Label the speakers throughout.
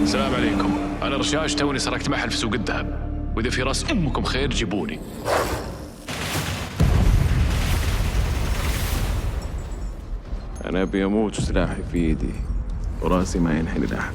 Speaker 1: السلام عليكم، أنا رشاش، توني سرقت محل في سوق الذهب، وإذا في راس أمكم خير جيبوني.
Speaker 2: أنا أبي أموت وسلاحي في يدي وراسي ما ينحني لأحد.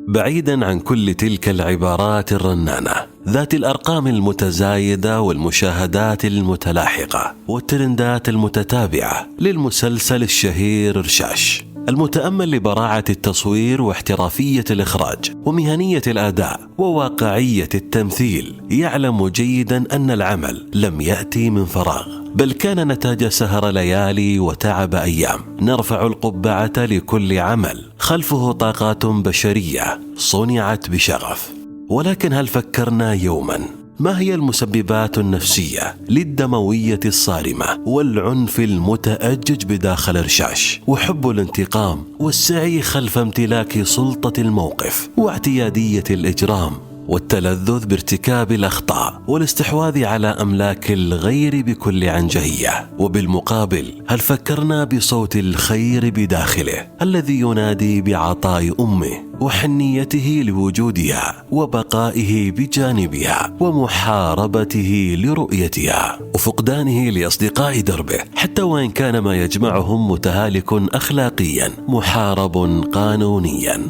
Speaker 3: بعيدا عن كل تلك العبارات الرنانة ذات الأرقام المتزايدة والمشاهدات المتلاحقة والترندات المتتابعة للمسلسل الشهير رشاش، المتأمل لبراعة التصوير واحترافية الإخراج ومهنية الأداء وواقعية التمثيل، يعلم جيدا أن العمل لم يأتي من فراغ، بل كان نتاج سهر ليالي وتعب أيام. نرفع القبعة لكل عمل خلفه طاقات بشرية صنعت بشغف. ولكن هل فكرنا يوما ما هي المسببات النفسية للدموية الصارمة والعنف المتأجج بداخل رشاش وحب الانتقام والسعي خلف امتلاك سلطة الموقف واعتيادية الإجرام والتلذذ بارتكاب الأخطاء والاستحواذ على أملاك الغير بكل عنجهية؟ وبالمقابل هل فكرنا بصوت الخير بداخله الذي ينادي بعطاء أمه وحنيته لوجودها وبقائه بجانبها ومحاربته لرؤيتها وفقدانه لأصدقاء دربه، حتى وإن كان ما يجمعهم متهالك أخلاقيا محارب قانونيا؟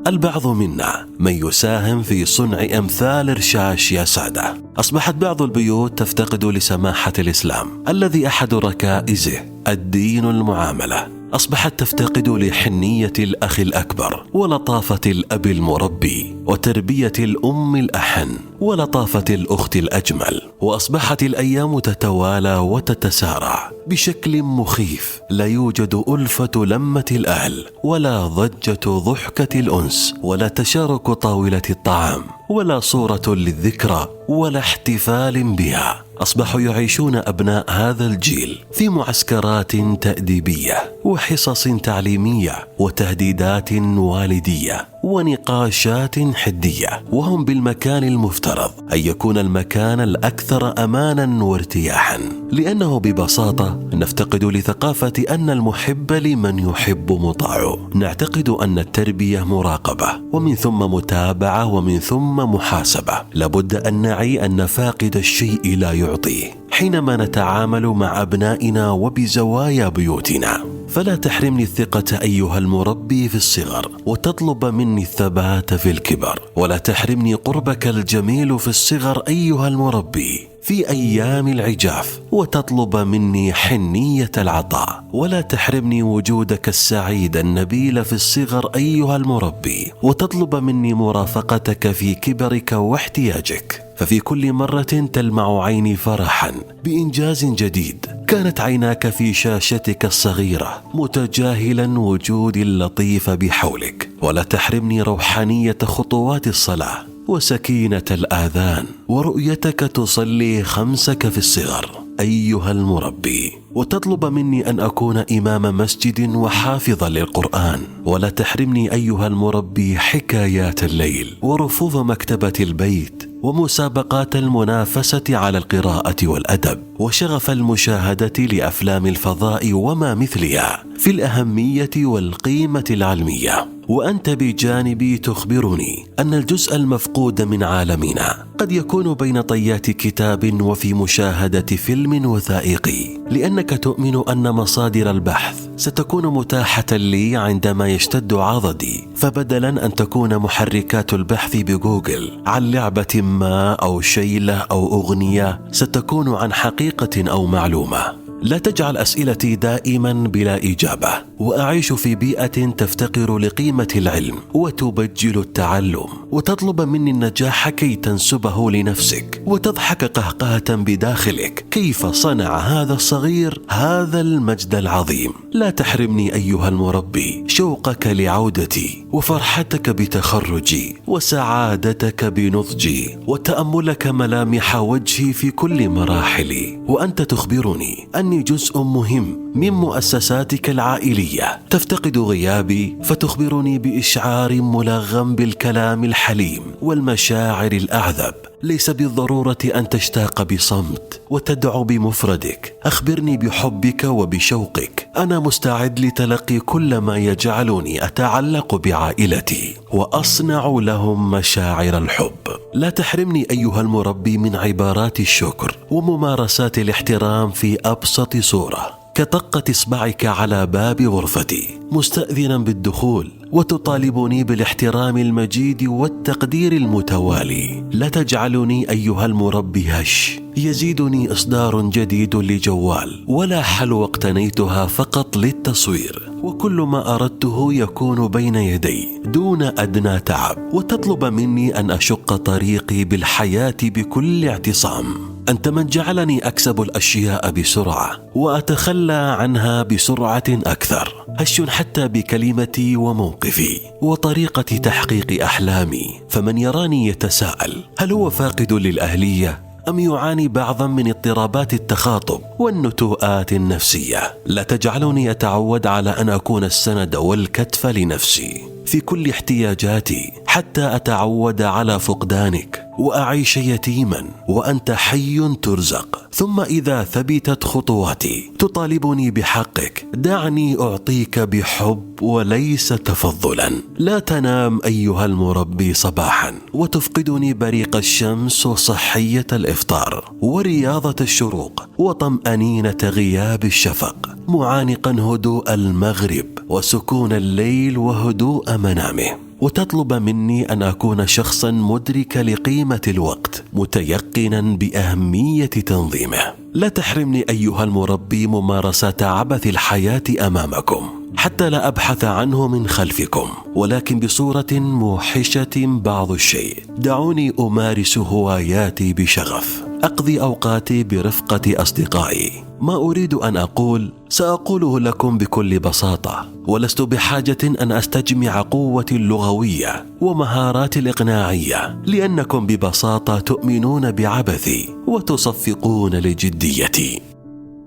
Speaker 3: البعض منا من يساهم في صنع أمثال رشاش يا سادة. أصبحت بعض البيوت تفتقد لسماحة الإسلام الذي أحد ركائزه الدين المعاملة، أصبحت تفتقد لحنية الأخ الأكبر ولطافة الأب المربي وتربية الأم الأحن ولطافة الأخت الأجمل، وأصبحت الأيام تتوالى وتتسارع بشكل مخيف. لا يوجد ألفة لمة الأهل ولا ضجة ضحكة الأنس ولا تشارك طاولة الطعام ولا صورة للذكرى ولا احتفال بها. أصبحوا يعيشون أبناء هذا الجيل في معسكرات تأديبية وحصص تعليمية وتهديدات والدية ونقاشات حدية، وهم بالمكان المفترض أن يكون المكان الأكثر أمانا وارتياحا، لأنه ببساطة نفتقد لثقافة أن المحب لمن يحب مطاع. نعتقد أن التربية مراقبة ومن ثم متابعة ومن ثم محاسبة. لابد أن نعي أن فاقد الشيء لا يعطيه حينما نتعامل مع أبنائنا وبزوايا بيوتنا. فلا تحرمني الثقة أيها المربي في الصغر وتطلب مني الثبات في الكبر، ولا تحرمني قربك الجميل في الصغر أيها المربي في أيام العجاف وتطلب مني حنية العطاء، ولا تحرمني وجودك السعيد النبيل في الصغر أيها المربي وتطلب مني مرافقتك في كبرك واحتياجك. ففي كل مرة تلمع عيني فرحا بإنجاز جديد كانت عيناك في شاشتك الصغيرة متجاهلا وجودي اللطيف بحولك، ولا تحرمني روحانية خطوات الصلاة وسكينة الآذان ورؤيتك تصلي خمسك في الصغر أيها المربي، وتطلب مني أن أكون إمام مسجد وحافظا للقرآن. ولا تحرمني أيها المربي حكايات الليل ورفوف مكتبة البيت ومسابقات المنافسة على القراءة والأدب وشغف المشاهدة لأفلام الفضاء وما مثلها في الأهمية والقيمة العلمية. وأنت بجانبي تخبرني أن الجزء المفقود من عالمنا قد يكون بين طيات كتاب وفي مشاهدة فيلم وثائقي، لأنك تؤمن أن مصادر البحث ستكون متاحة لي عندما يشتد عضدي، فبدلا أن تكون محركات البحث بجوجل عن لعبة ما أو شيلة أو أغنية ستكون عن حقيقة أو معلومة. لا تجعل أسئلتي دائما بلا إجابة، وأعيش في بيئة تفتقر لقيمة العلم وتبجل التعلم، وتطلب مني النجاح كي تنسبه لنفسك وتضحك قهقهة بداخلك كيف صنع هذا الصغير هذا المجد العظيم. لا تحرمني أيها المربي شوقك لعودتي وفرحتك بتخرجي وسعادتك بنضجي وتأملك ملامح وجهي في كل مراحلي، وأنت تخبرني أني إني جزء مهم من مؤسساتك العائلية. تفتقد غيابي فتخبرني بإشعار ملغم بالكلام الحليم والمشاعر الأعذب. ليس بالضرورة أن تشتاق بصمت وتدعو بمفردك. أخبرني بحبك وبشوقك. أنا مستعد لتلقي كل ما يجعلني أتعلق بعائلتي وأصنع لهم مشاعر الحب. لا تحرمني أيها المربي من عبارات الشكر وممارسات الاحترام في أبسط صورة، كطقة إصبعك على باب غرفتي مستأذنا بالدخول وتطالبني بالاحترام المجيد والتقدير المتوالي. لا تجعلني أيها المربي هش يزيدني إصدار جديد لجوال ولا حلوى اقتنيتها فقط للتصوير، وكل ما أردته يكون بين يدي دون أدنى تعب، وتطلب مني أن أشق طريقي بالحياة بكل اعتصام. أنت من جعلني أكسب الأشياء بسرعة وأتخلى عنها بسرعة أكثر. هش حتى بكلمتي وموقفي وطريقة تحقيق أحلامي. فمن يراني يتساءل هل هو فاقد للأهلية أم يعاني بعضا من اضطرابات التخاطب والنتوءات النفسية. لا تجعلني أتعود على أن أكون السند والكتف لنفسي في كل احتياجاتي حتى أتعود على فقدانك وأعيش يتيما وأنت حي ترزق. ثم إذا ثبتت خطواتي تطالبني بحقك. دعني أعطيك بحب وليس تفضلا. لا تنام أيها المربي صباحا وتفقدني بريق الشمس وصحية الإفطار ورياضة الشروق وطمأنينة غياب الشفق، معانقا هدوء المغرب وسكون الليل وهدوء منامه، وتطلب مني أن أكون شخصا مدرك لقيمة الوقت متيقنا بأهمية تنظيمه. لا تحرمني أيها المربي ممارسة عبث الحياة أمامكم حتى لا أبحث عنه من خلفكم، ولكن بصورة موحشة بعض الشيء. دعوني أمارس هواياتي بشغف، أقضي أوقاتي برفقة أصدقائي. ما أريد أن أقول سأقوله لكم بكل بساطة، ولست بحاجة أن أستجمع قوتي اللغوية ومهاراتي الإقناعية، لأنكم ببساطة تؤمنون بعبثي وتصفقون لجديتي.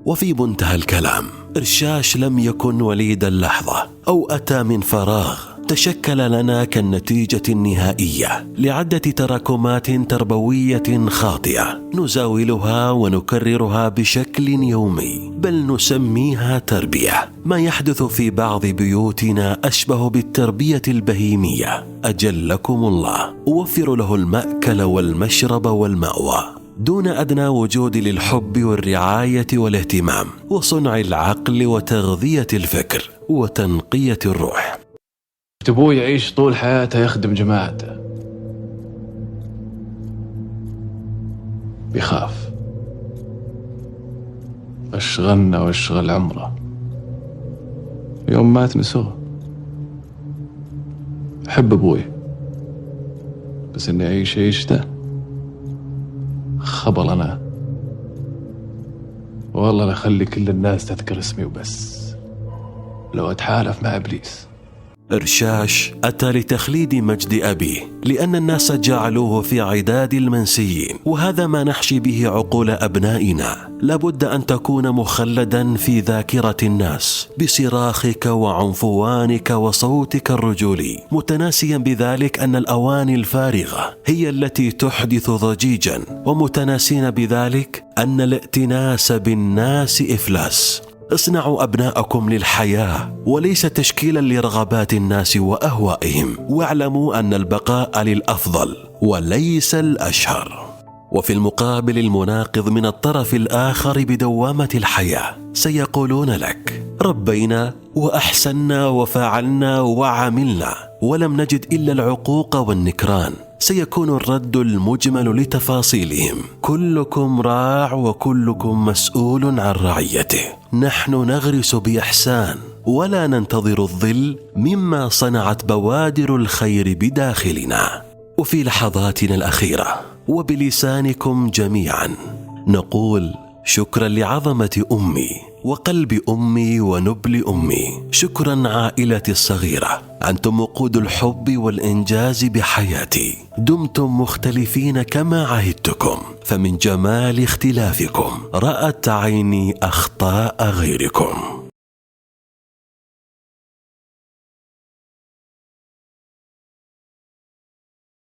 Speaker 3: وفي منتهى الكلام، إرشاش لم يكن وليد اللحظة أو أتى من فراغ. تشكل لنا كالنتيجة النهائية لعدة تراكمات تربوية خاطئة نزاولها ونكررها بشكل يومي، بل نسميها تربية. ما يحدث في بعض بيوتنا أشبه بالتربية البهيمية. أجلكم الله. أوفر له المأكل والمشرب والمأوى دون أدنى وجود للحب والرعاية والاهتمام وصنع العقل وتغذية الفكر وتنقية الروح.
Speaker 1: أبوي يعيش طول حياته يخدم جماعته، بيخاف أشغلنا وأشغل عمره. يوم مات نسوه. أحب أبوي، بس إني أعيش عيشته خبل أنا. والله لا أخلي كل الناس تذكر اسمي وبس، لو أتحالف مع إبليس.
Speaker 3: إرشاش أتى لتخليد مجد أبيه لأن الناس جعلوه في عداد المنسيين، وهذا ما نحشي به عقول أبنائنا. لابد أن تكون مخلدا في ذاكرة الناس بصراخك وعنفوانك وصوتك الرجولي، متناسيا بذلك أن الأواني الفارغة هي التي تحدث ضجيجا، ومتناسين بذلك أن الائتناس بالناس إفلاس. اصنعوا أبناءكم للحياة وليس تشكيلا لرغبات الناس وأهوائهم، واعلموا أن البقاء للأفضل وليس الأشهر. وفي المقابل المناقض من الطرف الآخر بدوامة الحياة سيقولون لك ربينا وأحسننا وفعلنا وعملنا ولم نجد إلا العقوق والنكران. سيكون الرد المجمل لتفاصيلهم كلكم راع وكلكم مسؤول عن رعيته. نحن نغرس بإحسان ولا ننتظر الظل مما صنعت بوادر الخير بداخلنا. وفي لحظاتنا الأخيرة وبلسانكم جميعا نقول شكرا لعظمة أمي وقلب أمي ونبل أمي. شكرا عائلتي الصغيرة، أنتم وقود الحب والإنجاز بحياتي. دمتم مختلفين كما عهدتكم، فمن جمال اختلافكم رأت عيني أخطاء غيركم.